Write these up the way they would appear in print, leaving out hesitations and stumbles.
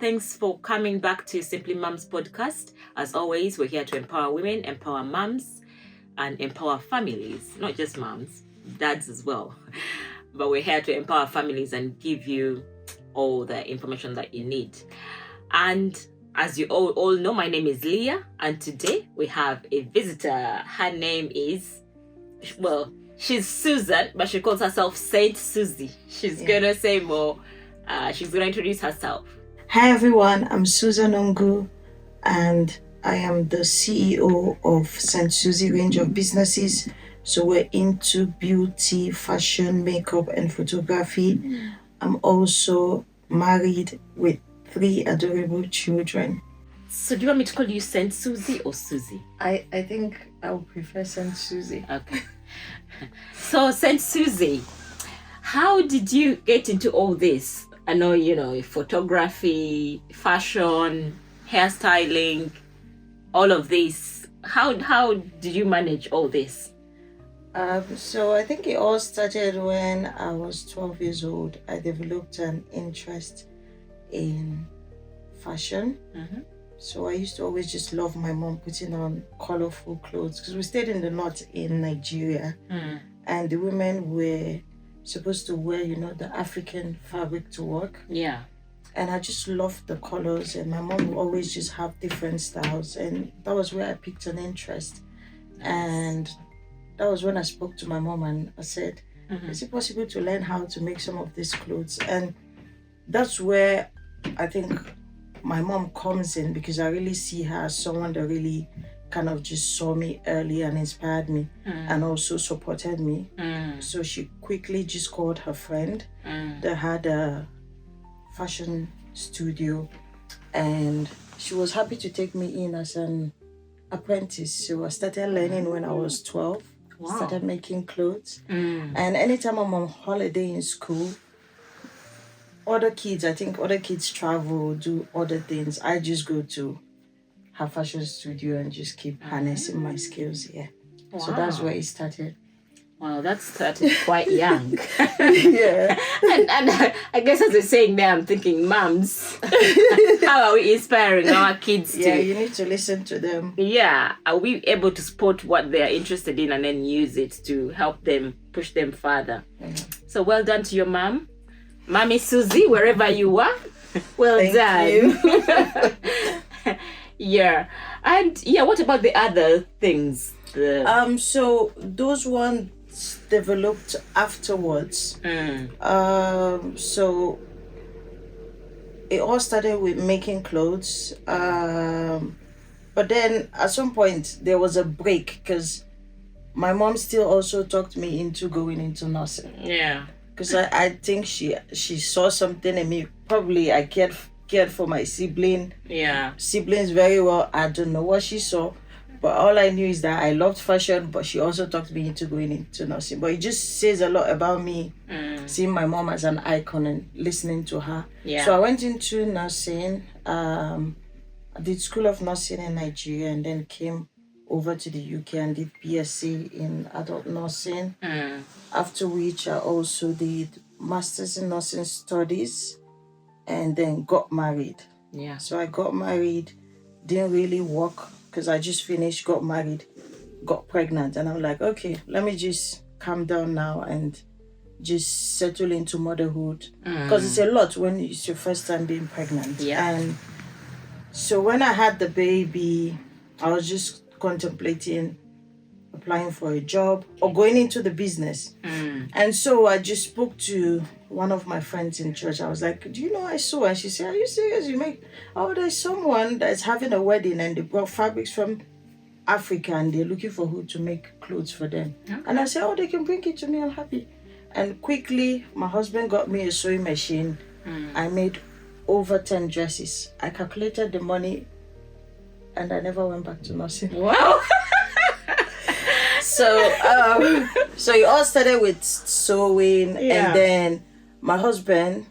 thanks for coming back to Simply Mums podcast. As always, we're here to empower women, empower mums, and empower families, not just moms, dads as well. But we're here to empower families and give you all the information that you need. And as you all know, my name is Leah, and today we have a visitor. Her name is, well, she's Susan, but she calls herself Saint Suzzy. She's gonna say more. She's gonna introduce herself. Hi everyone, I'm Susan Ongu, and I am the CEO of Saint Suzzy range of businesses. So we're into beauty, fashion, makeup, and photography. I'm also married with 3 adorable children. So do you want me to call you Saint Suzzy or Suzzy? I think I would prefer Saint Suzzy. Okay. So Saint Suzzy, how did you get into all this? I know, photography, fashion, hairstyling, all of this. How did you manage all this? So I think it all started when I was 12 years old. I developed an interest in fashion. So I used to always just love my mom putting on colorful clothes, because we stayed in the north in Nigeria, and the women were supposed to wear, the African fabric to work. Yeah. And I just loved the colors, and my mom would always just have different styles, and that was where I picked an interest. Nice. And that was when I spoke to my mom and I said, is it possible to learn how to make some of these clothes? And that's where I think my mom comes in, because I really see her as someone that really kind of just saw me early and inspired me and also supported me. So she quickly just called her friend that had a fashion studio, and she was happy to take me in as an apprentice. So I started learning when I was 12. Wow. Started making clothes. And anytime I'm on holiday in school, other kids travel, do other things. I just go to her fashion studio and just keep harnessing my skills here. Wow. So that's where it started. Wow, that started quite young. Yeah. and I guess as you're saying there, I'm thinking, moms, how are we inspiring our kids to? Yeah, you need to listen to them. Yeah, are we able to spot what they're interested in and then use it to help them, push them further? So well done to your mom. Mommy Suzzy, wherever you are. Well Thank done. You. Yeah. And what about the other things? So those ones developed afterwards. So it all started with making clothes. But then at some point there was a break, because my mom still also talked me into going into nursing. Yeah. Because I think she saw something in me. Probably I cared for my siblings very well. I don't know what she saw, but all I knew is that I loved fashion, but she also talked me into going into nursing. But it just says a lot about me, seeing my mom as an icon and listening to her. Yeah. So I went into nursing. I did School of Nursing in Nigeria, and then came over to the UK and did BSc in adult nursing. After which I also did Masters in Nursing Studies, and then got married. Yeah. So I got married, didn't really work, because I just finished, got married, got pregnant, and I'm like, okay, let me just calm down now and just settle into motherhood, because it's a lot when it's your first time being pregnant. Yeah. And so when I had the baby, I was just contemplating applying for a job or going into the business. And so I just spoke to one of my friends in church. I was like, do you know I saw? And she said, are you serious? There's someone that's having a wedding and they brought fabrics from Africa and they're looking for who to make clothes for them. Okay. And I said, they can bring it to me, I'm happy. And quickly my husband got me a sewing machine. I made over 10 dresses. I calculated the money and I never went back to nursing. Wow. So it all started with sewing, and then my husband,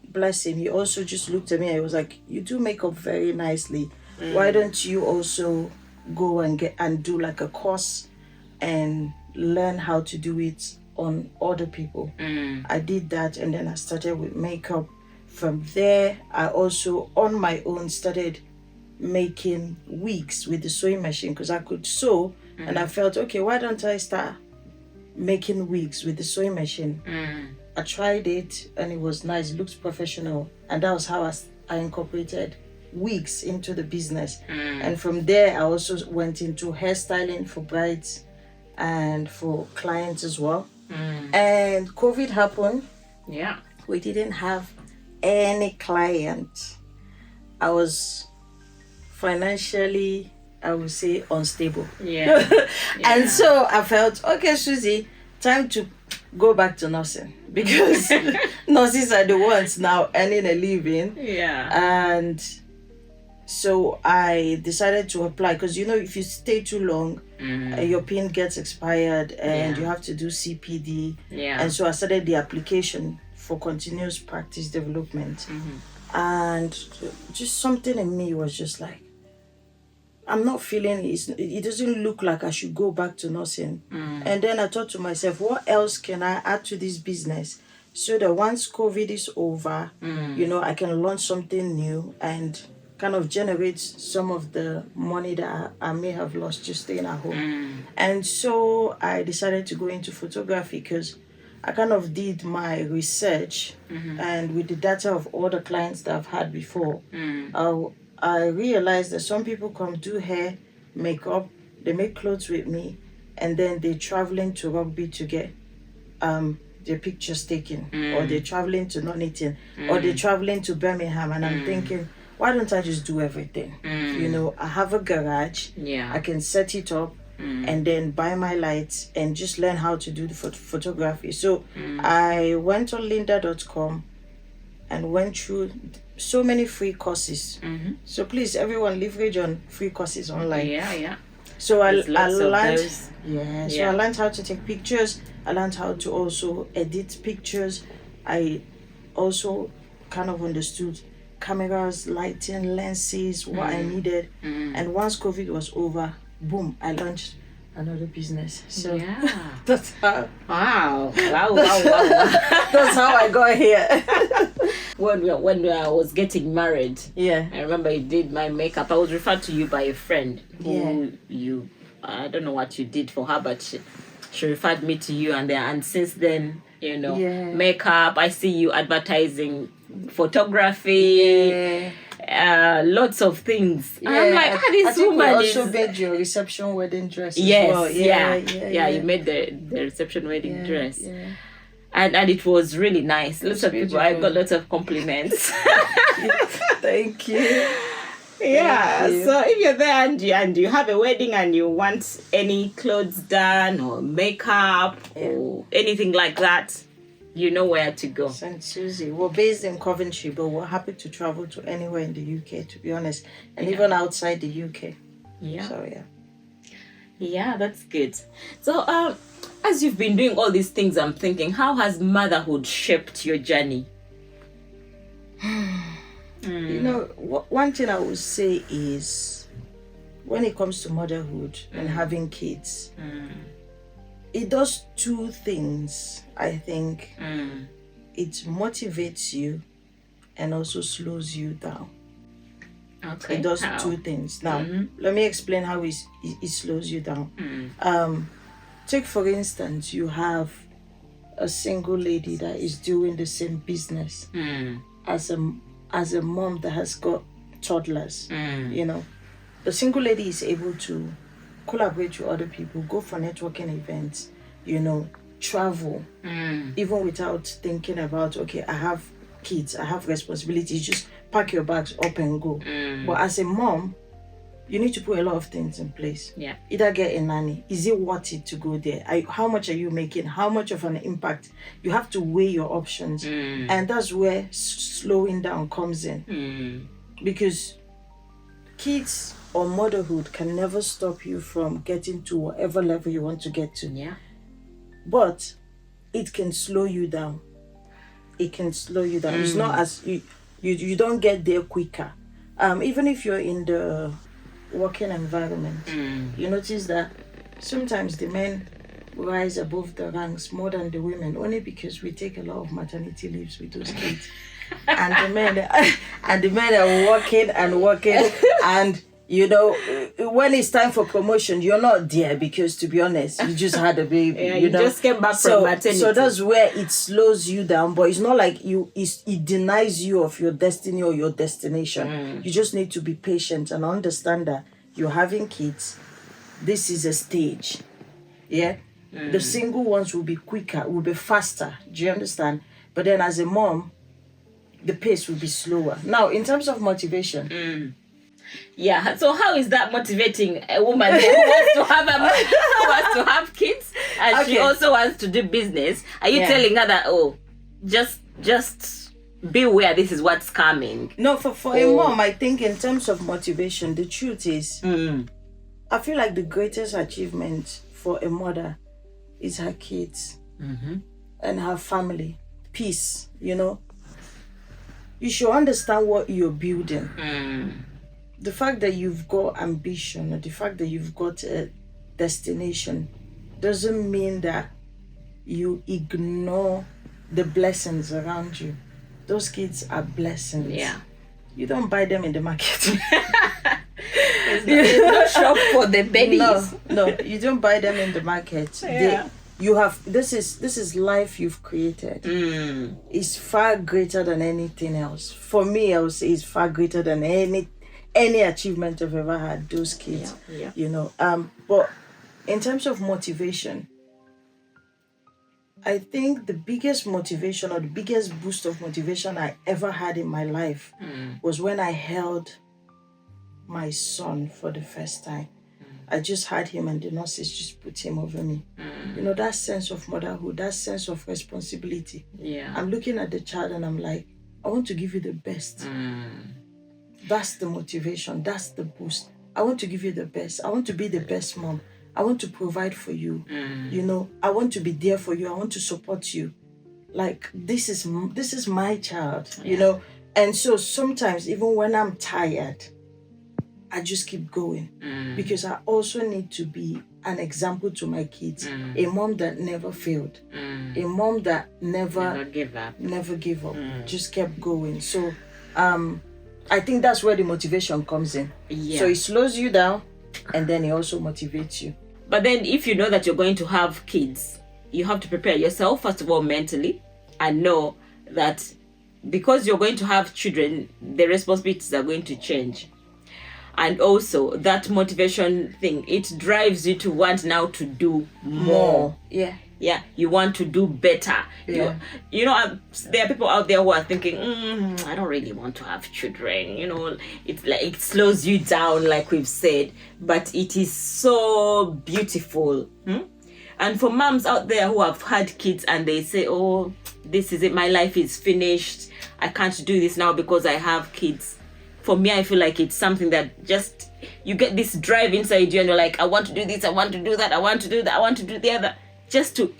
bless him, he also just looked at me and he was like, you do makeup very nicely. Why don't you also go and do like a course and learn how to do it on other people? I did that, and then I started with makeup, from there, I also on my own started making wigs with the sewing machine because I could sew, and I felt, okay, why don't I start making wigs with the sewing machine? I tried it and it was nice. It looks professional, and that was how I incorporated wigs into the business. And from there, I also went into hairstyling for brides and for clients as well. And COVID happened. Yeah. We didn't have any client. I was financially, I would say, unstable. Yeah. And so I felt, okay, Suzzy, time to go back to nursing, because nurses are the ones now earning a living. Yeah. And so I decided to apply, because if you stay too long, your PIN gets expired and you have to do CPD. Yeah. And so I started the application for continuous practice development. And just something in me was just like, I'm not feeling it. It doesn't look like I should go back to nursing. And then I thought to myself, what else can I add to this business so that once COVID is over, I can launch something new and kind of generate some of the money that I may have lost just staying at home. And so I decided to go into photography, because I kind of did my research, and with the data of all the clients that I've had before, I realized that some people come do hair, makeup, they make clothes with me, and then they're traveling to rugby to get their pictures taken, or they're traveling to Nuneaton, or they're traveling to Birmingham, and I'm thinking, why don't I just do everything? I have a garage, I can set it up, and then buy my lights and just learn how to do the photography. So I went on lynda.com and went through so many free courses. So please, everyone, leverage on free courses online. Yeah. So I learned, I learned how to take pictures. I learned how to also edit pictures. I also kind of understood cameras, lighting, lenses, what I needed. And once COVID was over, boom, I launched another business. So that's how. Wow. That's how I got here. When I was getting married, Yeah. I remember you did my makeup. I was referred to you by a friend who I don't know what you did for her, but she referred me to you, and since then, makeup. I see you advertising photography. Lots of things. Yeah, I'm like, this woman also made your reception wedding dress as yes, well. Yeah. You made the reception wedding dress. Yeah. And it was really nice. Lots of beautiful. people, I got lots of compliments. Thank you. Yeah. Thank you. So if you're there and you have a wedding and you want any clothes done or makeup or anything like that, you know where to go. Saint Suzzy. We're based in Coventry, but we're happy to travel to anywhere in the UK, to be honest, and even outside the UK. Yeah. So Yeah, that's good. So as you've been doing all these things, I'm thinking, how has motherhood shaped your journey? One thing I would say is, when it comes to motherhood and having kids, it does two things, I think. It motivates you and also slows you down. Okay. It does two things. Now, let me explain how it slows you down. Take, for instance, you have a single lady that is doing the same business as a mom that has got toddlers. The single lady is able to collaborate with other people, go for networking events, travel, even without thinking about, okay, I have kids, I have responsibilities, just pack your bags up and go. But as a mom, you need to put a lot of things in place. Yeah. Either get a nanny. Is it worth it to go there? How much are you making? How much of an impact? You have to weigh your options. And that's where slowing down comes in. Because kids or motherhood can never stop you from getting to whatever level you want to get to. Yeah. But it can slow you down. It can slow you down. It's not as you don't get there quicker. Even if you're in the working environment, you notice that sometimes the men rise above the ranks more than the women, only because we take a lot of maternity leaves with those kids. and the men are working and working, and you know, when it's time for promotion, you're not there because, to be honest, you just had a baby. Yeah, you know? just came back from maternity. So that's where it slows you down. But it's not like it denies you of your destiny or your destination. You just need to be patient and understand that you're having kids. This is a stage. Yeah? The single ones will be quicker, will be faster. Do you understand? But then as a mom, the pace will be slower. Now, in terms of motivation... Yeah, so how is that motivating a woman who wants to have kids and she also wants to do business? Are you telling her that, just beware, this is what's coming? No, for a mom, I think in terms of motivation, the truth is, I feel like the greatest achievement for a mother is her kids and her family. Peace, you know. You should understand what you're building. The fact that you've got ambition or the fact that you've got a destination doesn't mean that you ignore the blessings around you. Those kids are blessings. Yeah. You don't buy them in the market. There's no shop for the babies. No, you don't buy them in the market. Yeah. This is life you've created. It's far greater than anything else. For me, I would say it's far greater than any achievement I've ever had, those kids. Yeah. You know. But in terms of motivation, I think the biggest motivation or the biggest boost of motivation I ever had in my life was when I held my son for the first time. I just had him and the nurses just put him over me. You know, that sense of motherhood, that sense of responsibility. Yeah. I'm looking at the child and I'm like, I want to give you the best. That's the motivation. That's the boost. I want to give you the best. I want to be the best mom. I want to provide for you. You know, I want to be there for you. I want to support you. Like, this is my child, you know. And so sometimes, even when I'm tired, I just keep going because I also need to be an example to my kids. A mom that never failed. A mom that never give up. Just kept going. So, I think that's where the motivation comes in. Yeah. So it slows you down and then it also motivates you. But then if you know that you're going to have kids, you have to prepare yourself, first of all, mentally, and know that because you're going to have children, the responsibilities are going to change. And also that motivation thing, it drives you to want now to do more. Yeah, you want to do better. Yeah. You know, there are people out there who are thinking, I don't really want to have children. You know, it's like it slows you down, like we've said, but it is so beautiful. And for moms out there who have had kids and they say, oh, this is it, my life is finished, I can't do this now because I have kids. For me, I feel like it's something that just, you get this drive inside you and you're like, I want to do this, I want to do that, I want to do that, I want to do the other. Just to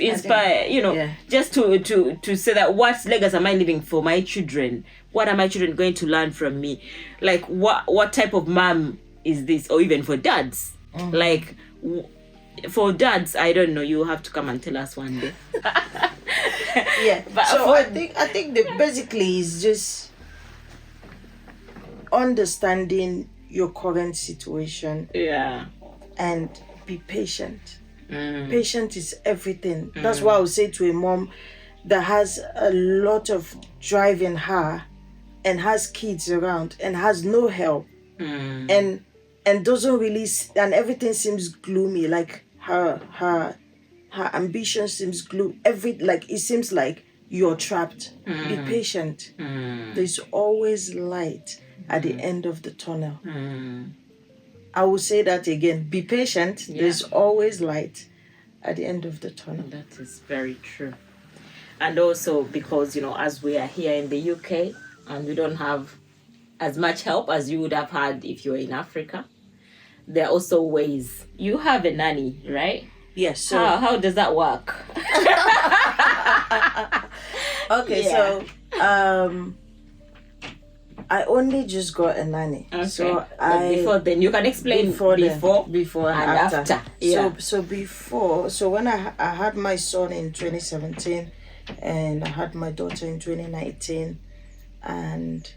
inspire, you know, just to say that what legacy am I leaving for my children? What are my children going to learn from me? Like, what type of mom is this? Or even for dads. Like, for dads, I don't know. You have to come and tell us one day. But so I think that basically is just understanding your current situation. Yeah. And be patient. Patience is everything. That's why I would say to a mom that has a lot of drive in her and has kids around and has no help and doesn't really, and everything seems gloomy, like her ambition seems gloomy, it seems like you're trapped. Be patient. There's always light at the end of the tunnel. I will say that again. Be patient. Yeah. There's always light at the end of the tunnel. That is very true. And also because, you know, as we are here in the UK and we don't have as much help as you would have had if you were in Africa, there are also ways. You have a nanny, right? Yes. So how does that work? Okay, so I only just got a nanny. Okay. So before then, you can explain before and after. Yeah. So when I had my son in 2017, and I had my daughter in 2019. And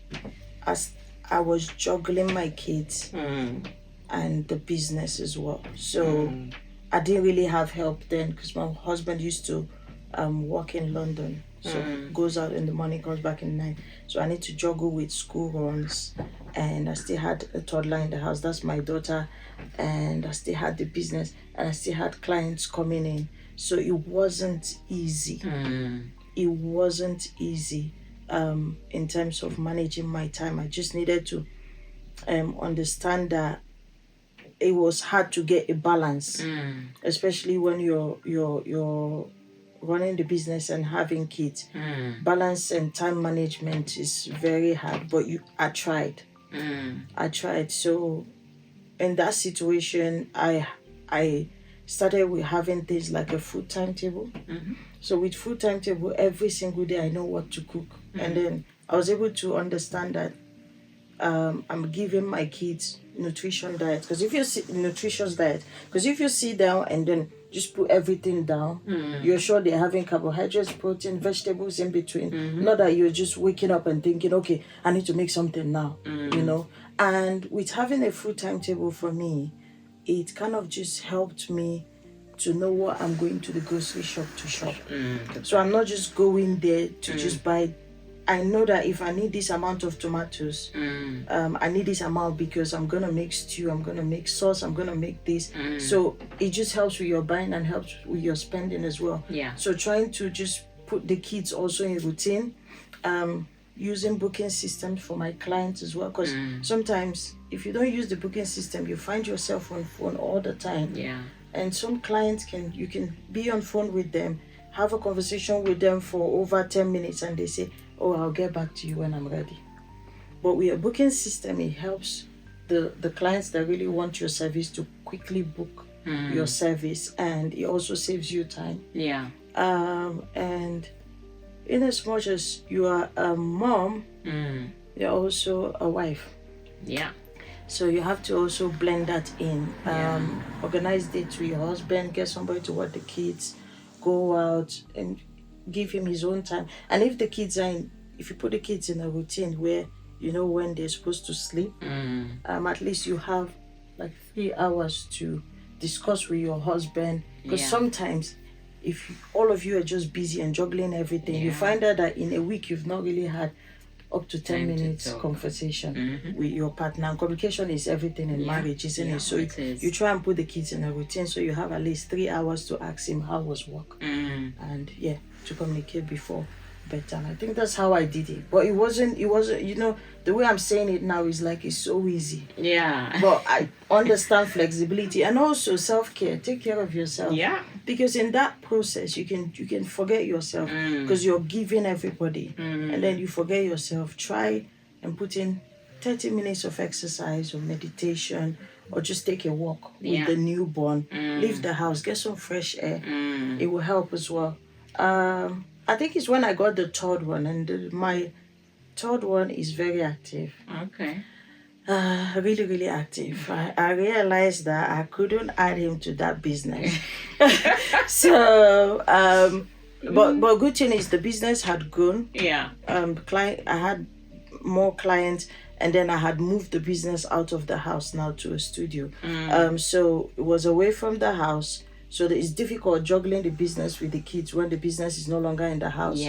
as I was juggling my kids and the business as well, so I didn't really have help then because my husband used to work in London, so goes out in the morning, comes back in the night. So I need to juggle with school runs, and I still had a toddler in the house. That's my daughter, and I still had the business, and I still had clients coming in. So it wasn't easy. It wasn't easy in terms of managing my time. I just needed to understand that it was hard to get a balance, especially when you're running the business and having kids. Balance and time management is very hard, but I tried. I tried. So in that situation, I started with having things like a food timetable. So with food timetable, every single day I know what to cook, and then I was able to understand that I'm giving my kids nutrition diet. Because if you sit down and then just put everything down, you're sure they're having carbohydrates, protein, vegetables in between. Not that you're just waking up and thinking, okay, I need to make something now, you know. And with having a food timetable for me, it kind of just helped me to know what I'm going to the grocery shop to shop. So I'm not just going there to just buy. I know that if I need this amount of tomatoes, I need this amount because I'm going to make stew, I'm going to make sauce, I'm going to make this. So it just helps with your buying and helps with your spending as well. So trying to just put the kids also in routine, using booking systems for my clients as well. Because sometimes if you don't use the booking system, you find yourself on phone all the time. And some clients you can be on phone with them, have a conversation with them for over 10 minutes and they say, oh, I'll get back to you when I'm ready. But with a booking system, it helps the clients that really want your service to quickly book your service, and it also saves you time. And in as much as you are a mom, you're also a wife. So you have to also blend that in. Organize dates with your husband, get somebody to watch the kids, go out and give him his own time. And if the kids if you put the kids in a routine where you know when they're supposed to sleep, at least you have like 3 hours to discuss with your husband. Because sometimes if all of you are just busy and juggling everything, you find out that in a week you've not really had up to 10 minutes conversation with your partner. And communication is everything in marriage, isn't it? So you try and put the kids in a routine so you have at least 3 hours to ask him how was work, and to communicate before bedtime. I think that's how I did it. But it wasn't, you know, the way I'm saying it now is like it's so easy. But I understand flexibility and also self-care. Take care of yourself. Because in that process you can forget yourself because you're giving everybody and then you forget yourself. Try and put in 30 minutes of exercise or meditation, or just take a walk with the newborn. Leave the house, get some fresh air. It will help as well. I think it's when I got the third one, and my third one is very active. Really, really active. I realized that I couldn't add him to that business. So, but good thing is the business had grown. I had more clients, and then I had moved the business out of the house now to a studio. So it was away from the house. So it's difficult juggling the business with the kids when the business is no longer in the house.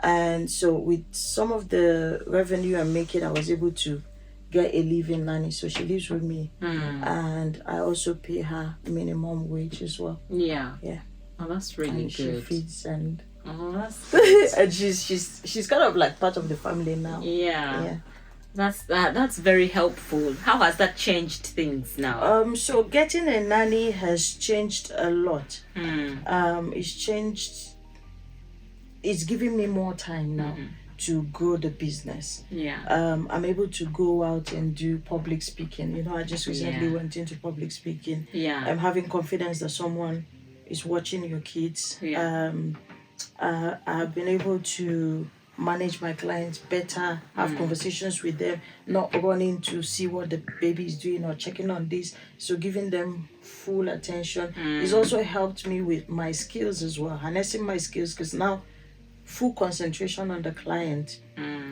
And so with some of the revenue I'm making, I was able to get a living nanny. So she lives with me. And I also pay her minimum wage as well. Oh, that's really and good. She feeds and that's good. and she's kind of like part of the family now. That's very helpful. How has that changed things now? So getting a nanny has changed a lot. It's changed. It's giving me more time now to grow the business. I'm able to go out and do public speaking. You know, I just recently went into public speaking. I'm having confidence that someone is watching your kids. I've been able to manage my clients better, have conversations with them, not running to see what the baby is doing or checking on this. So giving them full attention. It's also helped me with my skills as well, harnessing my skills, because now full concentration on the client,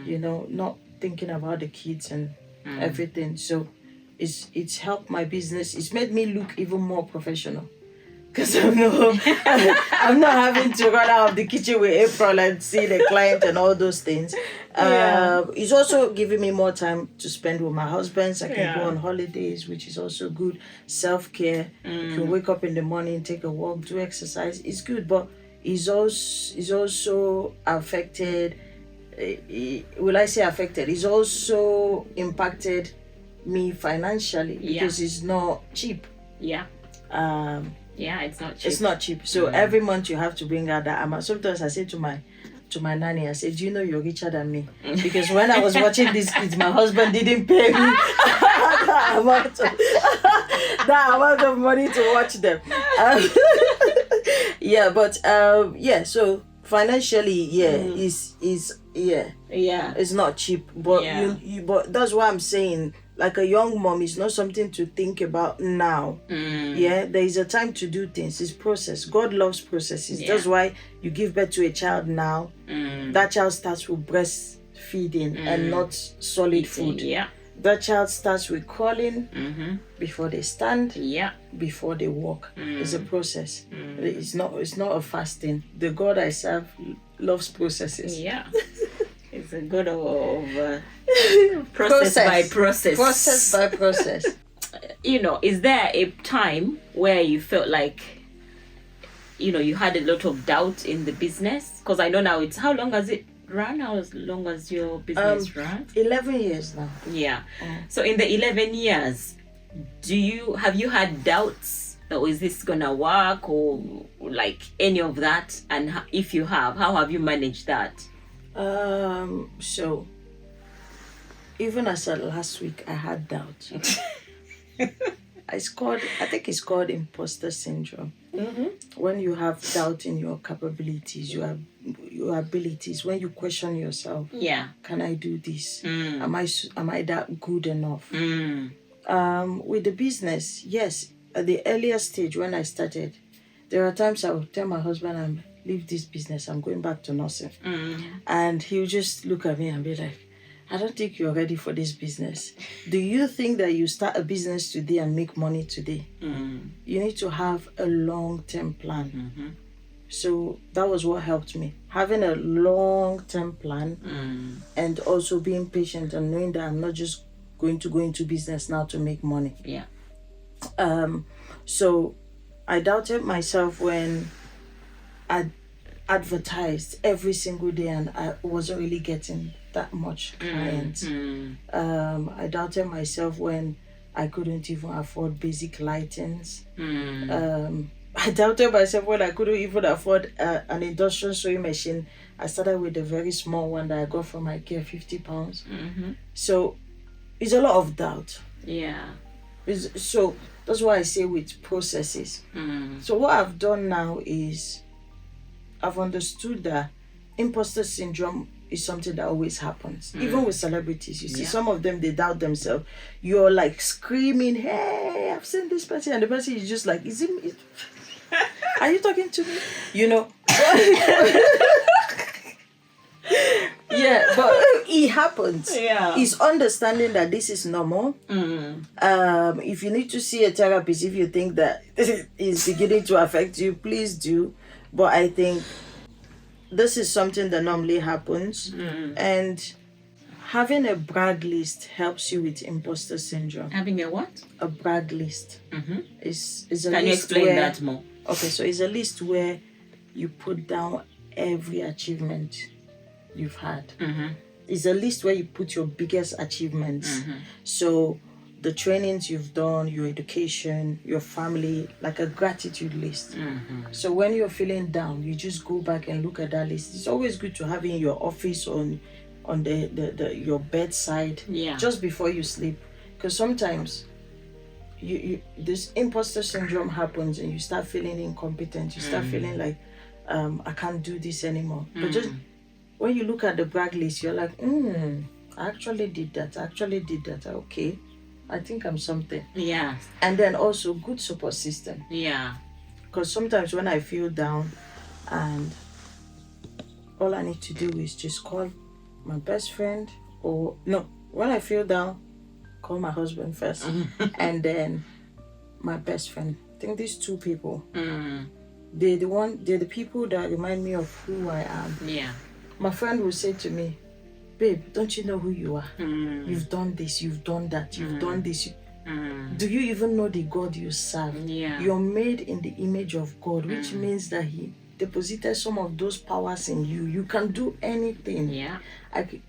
not thinking about the kids and everything. So it's helped my business. It's made me look even more professional. Because I'm not having to run out of the kitchen with apron and see the client and all those things. It's also giving me more time to spend with my husband. So I can go on holidays, which is also good. Self-care. You can wake up in the morning, take a walk, do exercise. It's good, but it's also affected. Will I say affected? It's also impacted me financially because it's not cheap. Yeah, it's not cheap. It's not cheap. So every month you have to bring out that amount. Sometimes I say to my nanny, I say, do you know you're richer than me? Because when I was watching these kids, my husband didn't pay me that amount of money to watch them. So financially, it's not cheap. But but that's what I'm saying. Like a young mom, it's not something to think about now. There is a time to do things. It's process. God loves processes. That's why you give birth to a child now. That child starts with breastfeeding and not solid food. That child starts with crawling before they stand, before they walk. It's a process. It's not a fast thing. The God I serve loves processes. It's a God of process by process. Process by process. Is there a time where you felt like, you had a lot of doubt in the business? Because I know now how long has it run? How long has your business run? 11 years now. Yeah. So in the 11 years, have you had doubts? Or is this gonna work, or like any of that? And if you have, how have you managed that? So even as of last week, I had doubt. I think it's called imposter syndrome. When you have doubt in your capabilities, your abilities, when you question yourself, can I do this? Am I that good enough? With the business, yes, at the earlier stage when I started, there are times I would tell my husband, I'm leave this business, I'm going back to nursing. And he'll just look at me and be like, I don't think you're ready for this business. Do you think that you start a business today and make money today? You need to have a long-term plan. So that was what helped me. Having a long-term plan and also being patient and knowing that I'm not just going to go into business now to make money. So I doubted myself when I advertised every single day and I wasn't really getting that much clients. I doubted myself when I couldn't even afford basic lightings. I doubted myself when I couldn't even afford an industrial sewing machine. I started with a very small one that I got from IKEA, £50. So it's a lot of doubt. So that's why I say with processes. So what I've done now is I've understood that imposter syndrome is something that always happens. Even with celebrities, you see, some of them, they doubt themselves. You're like screaming, hey, I've seen this person. And the person is just like, are you talking to me? But it happens. It's understanding that this is normal. If you need to see a therapist, if you think that it's beginning to affect you, please do. But I think this is something that normally happens. And having a brag list helps you with imposter syndrome. Having a what? A brag list. Is a Can list you explain that more? Okay, so it's a list where you put down every achievement you've had. It's a list where you put your biggest achievements. So the trainings you've done, your education, your family, like a gratitude list. So when you're feeling down, you just go back and look at that list. It's always good to have it in your office on your bedside, just before you sleep, because sometimes you this imposter syndrome happens and you start feeling incompetent. You start feeling like I can't do this anymore. But just when you look at the brag list, you're like, I actually did that. Okay, I think I'm something. And then also good support system. Because sometimes when I feel down and all I need to do is just call my best friend, or no, when I feel down, call my husband first, and then my best friend. I think these two people, they're the people that remind me of who I am. Yeah. My friend will say to me, babe, don't you know who you are? You've done this, you've done that, you've done this. Do you even know the God you serve? Yeah. You're made in the image of God, which means that He deposited some of those powers in you. You can do anything. Yeah. And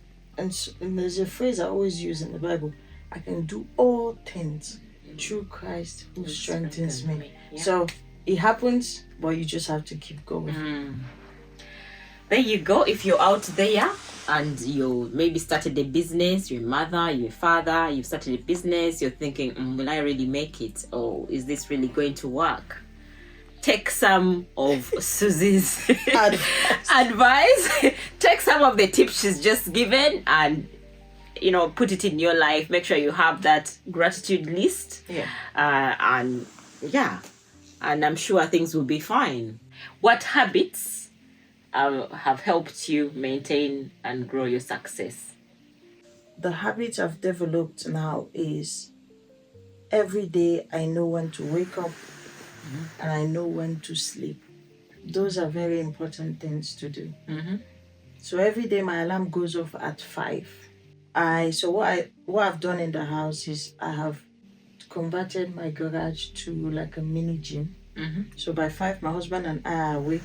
there's a phrase I always use in the Bible: I can do all things through Christ who strengthens me. Yeah. So it happens, but you just have to keep going. There you go. If you're out there and you maybe started a business, your mother, your father, you've started a business, you're thinking, will I really make it? Or is this really going to work? Take some of Suzzy's advice. Take some of the tips she's just given and, put it in your life. Make sure you have that gratitude list. Yeah. And I'm sure things will be fine. What habits have helped you maintain and grow your success? The habit I've developed now is every day I know when to wake up and I know when to sleep. Those are very important things to do. So every day my alarm goes off at 5. What I've done in the house is I have converted my garage to like a mini gym. So by 5 my husband and I are awake.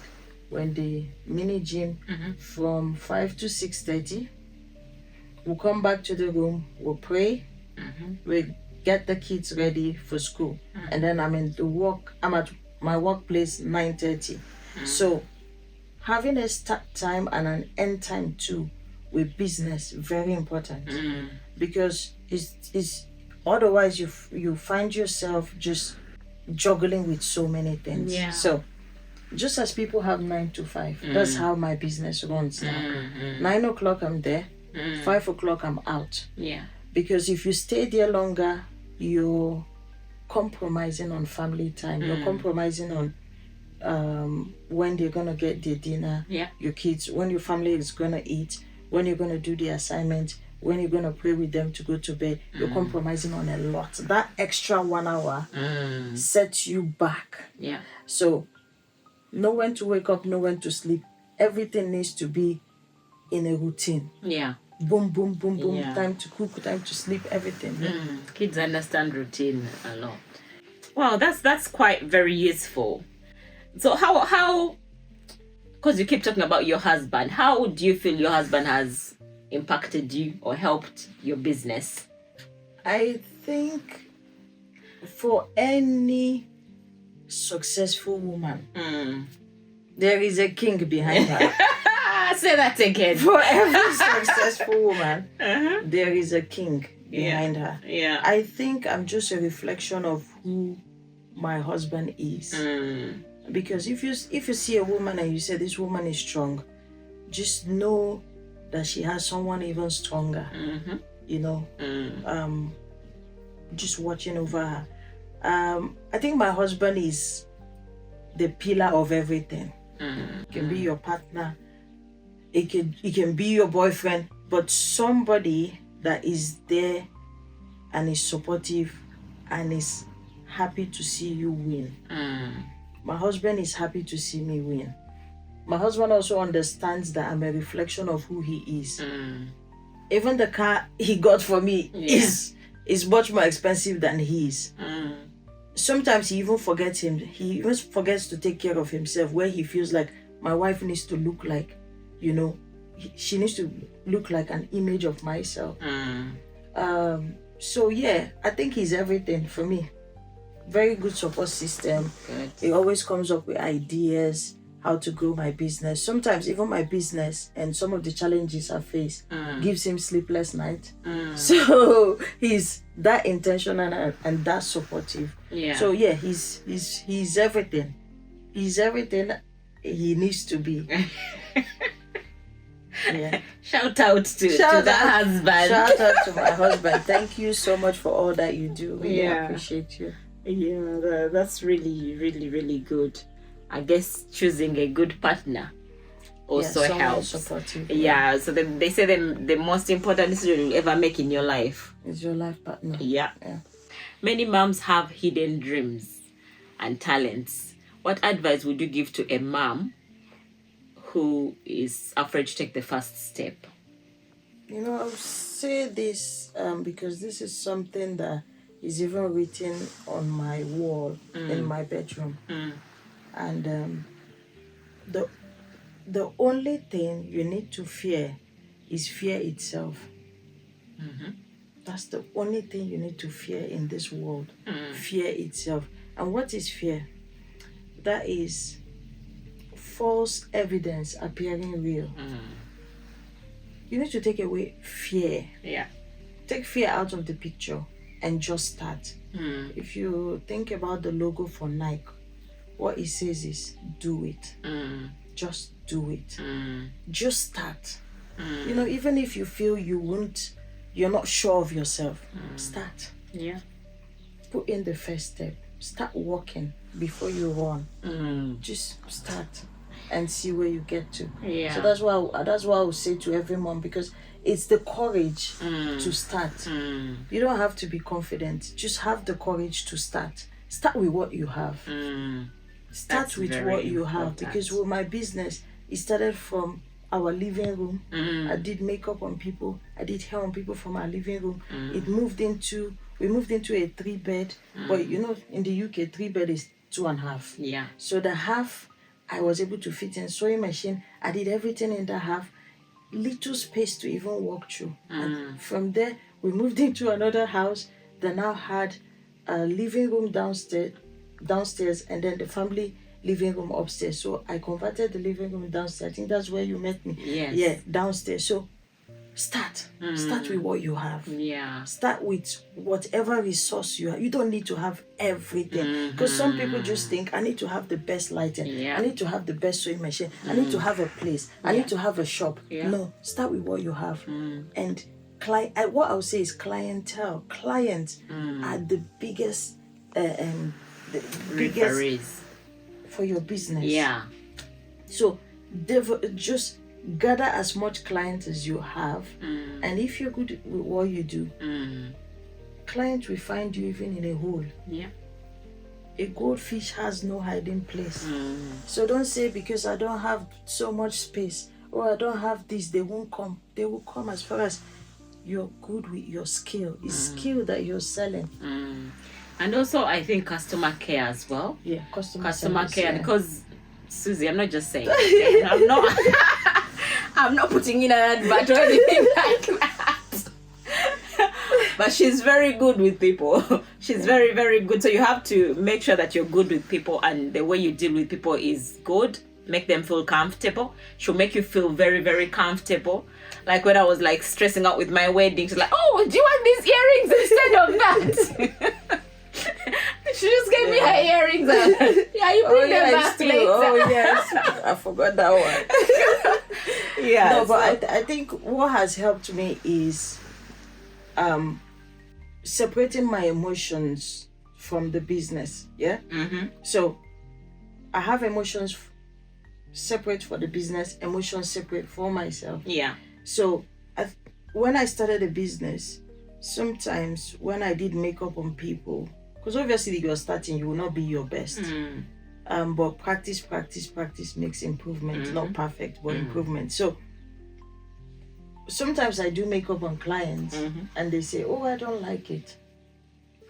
When the mini gym from 5 to 6:30, we'll come back to the room, we'll pray, we get the kids ready for school, and then I'm at my workplace 9:30. So having a start time and an end time too with business, very important, because it's otherwise you find yourself just juggling with so many things. Yeah. So just as people have 9 to 5, that's how my business runs now. 9 o'clock I'm there, 5 o'clock I'm out. Yeah. Because if you stay there longer, you're compromising on family time. You're compromising on when they're gonna get their dinner. Yeah. Your kids, when your family is gonna eat, when you're gonna do the assignment, when you're gonna pray with them to go to bed. You're compromising on a lot. That extra 1 hour sets you back. Yeah. So know when to wake up, know when to sleep. Everything needs to be in a routine. Yeah. Boom, boom, boom, boom. Yeah. Time to cook, time to sleep, everything. Kids understand routine a lot. Wow, that's quite very useful. So how because you keep talking about your husband, how do you feel your husband has impacted you or helped your business? I think for any successful woman, there is a king behind her. Say that again. For every successful woman, there is a king behind her. Yeah. I think I'm just a reflection of who my husband is. Because if you see a woman and you say this woman is strong, just know that she has someone even stronger. Just watching over her. I think my husband is the pillar of everything. It can be your partner, it can be your boyfriend, but somebody that is there and is supportive and is happy to see you win. My husband is happy to see me win. My husband also understands that I'm a reflection of who he is. Even the car he got for me is much more expensive than his. Sometimes he even forgets to take care of himself, where he feels like my wife needs to look like, she needs to look like an image of myself. So yeah, I think he's everything for me. Very good support system. Good. He always comes up with ideas how to grow my business. Sometimes even my business and some of the challenges I face gives him sleepless nights. So he's that intentional and that supportive. Yeah. So yeah, he's everything. He's everything he needs to be. Yeah. Shout out to the husband. Shout out to my husband. Thank you so much for all that you do. Really appreciate you. Yeah, that's really, really, really good. I guess choosing a good partner also someone helps. supportive. Yeah, so they say the most important decision you'll ever make in your life is your life partner. Yeah. Many moms have hidden dreams and talents. What advice would you give to a mom who is afraid to take the first step? I'll say this because this is something that is even written on my wall in my bedroom. And the only thing you need to fear is fear itself. That's the only thing you need to fear in this world. Fear itself. And what is fear? That is false evidence appearing real. You need to take away fear. Yeah. Take fear out of the picture and just start. If you think about the logo for Nike, what it says is do it. Just do it. Just start. Even if you feel you're not sure of yourself, start. Yeah. Put in the first step. Start walking before you run. Just start and see where you get to. Yeah. So that's why I would say to every mom, because it's the courage to start. You don't have to be confident. Just have the courage to start. Start with what you have. Start That's with very what you have. important. Because with my business, it started from our living room. I did makeup on people. I did hair on people from our living room. We moved into a 3-bed, but in the UK, 3-bed is 2.5. Yeah. So the half, I was able to fit in sewing machine. I did everything in that half. Little space to even walk through. And from there, we moved into another house that now had a living room downstairs, and then the family living room upstairs. So I converted the living room downstairs. I think that's where you met me. Yes. Yeah, downstairs. So start with what you have. Yeah. Start with whatever resource you have. You don't need to have everything, because some people just think, I need to have the best lighting. Yeah. I need to have the best sewing machine. I need to have a place. I need to have a shop. No, start with what you have. And what I would say is clientele. Clients are the biggest Referees. for your business. Yeah. So just gather as much clients as you have, and if you're good with what you do, clients will find you even in a hole. Yeah. A goldfish has no hiding place. So don't say, because I don't have so much space, or I don't have this, they won't come. They will come as far as you're good with your skill. It's skill that you're selling. And also, I think customer care as well. Yeah, customer Customer service, care, yeah. because Suzzy, I'm not just saying. I'm not putting in an advert or anything like that. But she's very good with people. She's very, very good. So you have to make sure that you're good with people, and the way you deal with people is good. Make them feel comfortable. She'll make you feel very, very comfortable. Like when I was like stressing out with my wedding, she's like, "Oh, do you want these earrings instead of that?" She just gave me her earrings. Yeah, you bring them back later. Oh yes, I forgot that one. Yeah. No, but I think what has helped me is separating my emotions from the business. Yeah. So I have emotions separate for the business, emotions separate for myself. Yeah. So when I started a business, sometimes when I did makeup on people, because obviously you're starting, you will not be your best. But practice makes improvement. Not perfect, but improvement. So sometimes I do makeup on clients and they say, "Oh, I don't like it."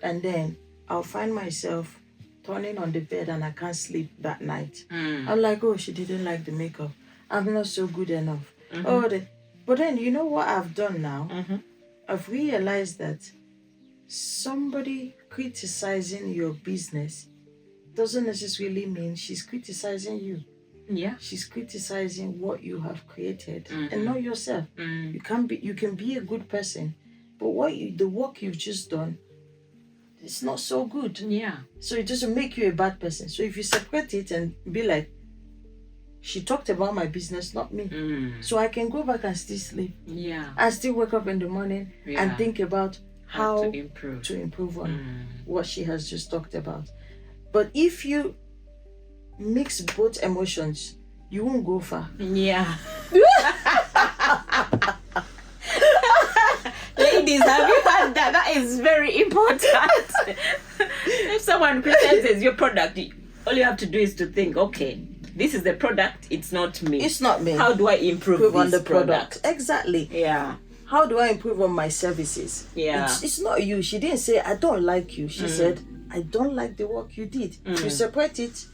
And then I'll find myself turning on the bed and I can't sleep that night. I'm like, "Oh, she didn't like the makeup. I'm not so good enough." But then you know what I've done now? I've realized that somebody criticizing your business doesn't necessarily mean she's criticizing you. Yeah. She's criticizing what you have created and not yourself. You can be a good person, but the work you've just done, it's not so good. Yeah. So it doesn't make you a bad person. So if you separate it and be like, she talked about my business, not me. So I can go back and still sleep. Yeah. I still wake up in the morning and think about how to improve on what she has just talked about. But if you mix both emotions, you won't go far. Yeah. Ladies, have you heard that? That is very important. If someone presents your product, all you have to do is to think, okay, this is the product, it's not me. It's not me. How do I improve on this the product? Exactly. Yeah. How do I improve on my services? Yeah. It's not you. She didn't say, I don't like you. She said, I don't like the work you did. If you separate it,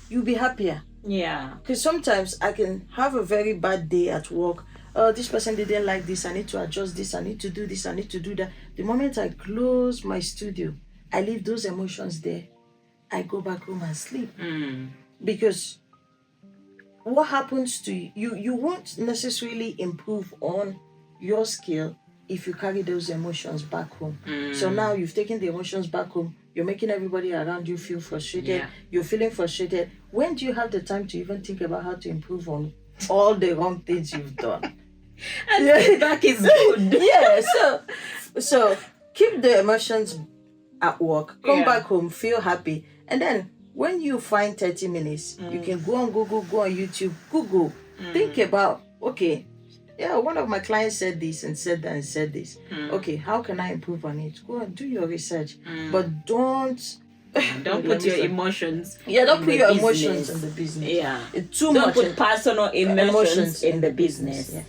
you'll be happier. Yeah. Because sometimes I can have a very bad day at work. Oh, this person didn't like this. I need to adjust this. I need to do this. I need to do that. The moment I close my studio, I leave those emotions there. I go back home and sleep. Because what happens to you, you won't necessarily improve on your skill if you carry those emotions back home. So now you've taken the emotions back home. You're making everybody around you feel frustrated. Yeah. You're feeling frustrated. When do you have the time to even think about how to improve on all the wrong things you've done? And feedback is good. Yeah, so keep the emotions at work, come Yeah. back home, feel happy, and then when you find 30 minutes, you can go on Google, go on YouTube, Google, think about, okay, yeah, one of my clients said this and said that and said this. Okay, how can I improve on it? Go and do your research, but don't put your emotions. Yeah, don't put your business. emotions in the business. Yeah. It's too Don't much. put personal emotions in the business. Yeah.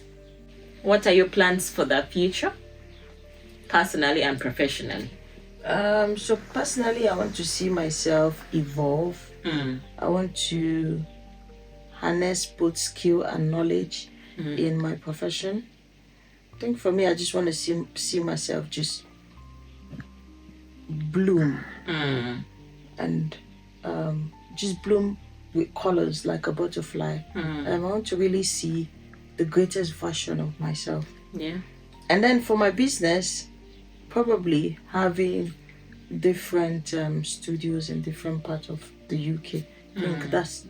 What are your plans for the future? Personally and professionally. So personally, I want to see myself evolve. I want to harness both skill and knowledge in my profession. I think for me, I just want to see myself just bloom and just bloom with colors like a butterfly. I want to really see the greatest version of myself. Yeah. And then for my business, probably having different studios in different parts of the UK. I think that's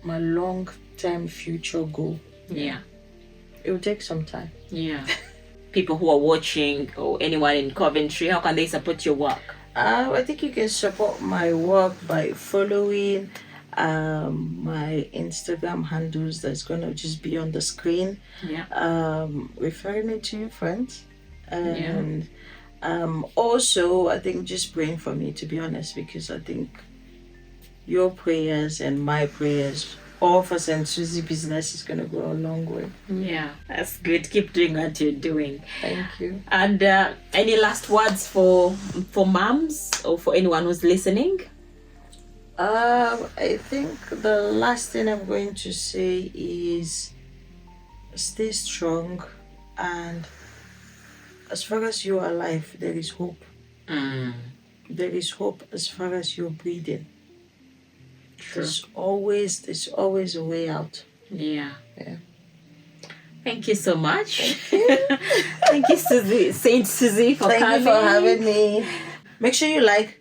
my long-term future goal. Yeah. It will take some time. Yeah. People who are watching or anyone in Coventry, how can they support your work? I think you can support my work by following my Instagram handles that's going to just be on the screen. Yeah. Referring it to your friends. And also, I think just praying for me, to be honest, because I think your prayers and my prayers, all for Saint Suzzy business, is going to go a long way. Yeah, that's good. Keep doing what you're doing. Thank you. And any last words for moms or for anyone who's listening? I think the last thing I'm going to say is stay strong, and as far as you are alive, there is hope. There is hope as far as you're breathing. True. There's always a way out. Yeah. Yeah. Thank you so much. Thank you, Suzzy, Saint Suzzy, for Thank coming. you for having me. Make sure you like,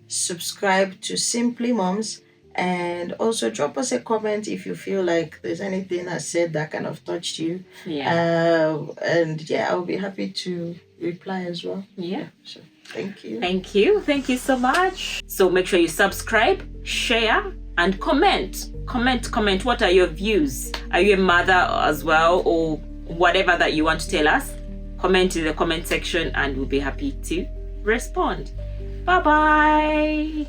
subscribe to Simply Moms, and also drop us a comment if you feel like there's anything I said that kind of touched you. Yeah. And yeah, I'll be happy to reply as well. Yeah. So thank you. Thank you. Thank you so much. So make sure you subscribe, share, and comment. Comment. What are your views? Are you a mother as well, or whatever that you want to tell us? Comment in the comment section and we'll be happy to respond. Bye-bye.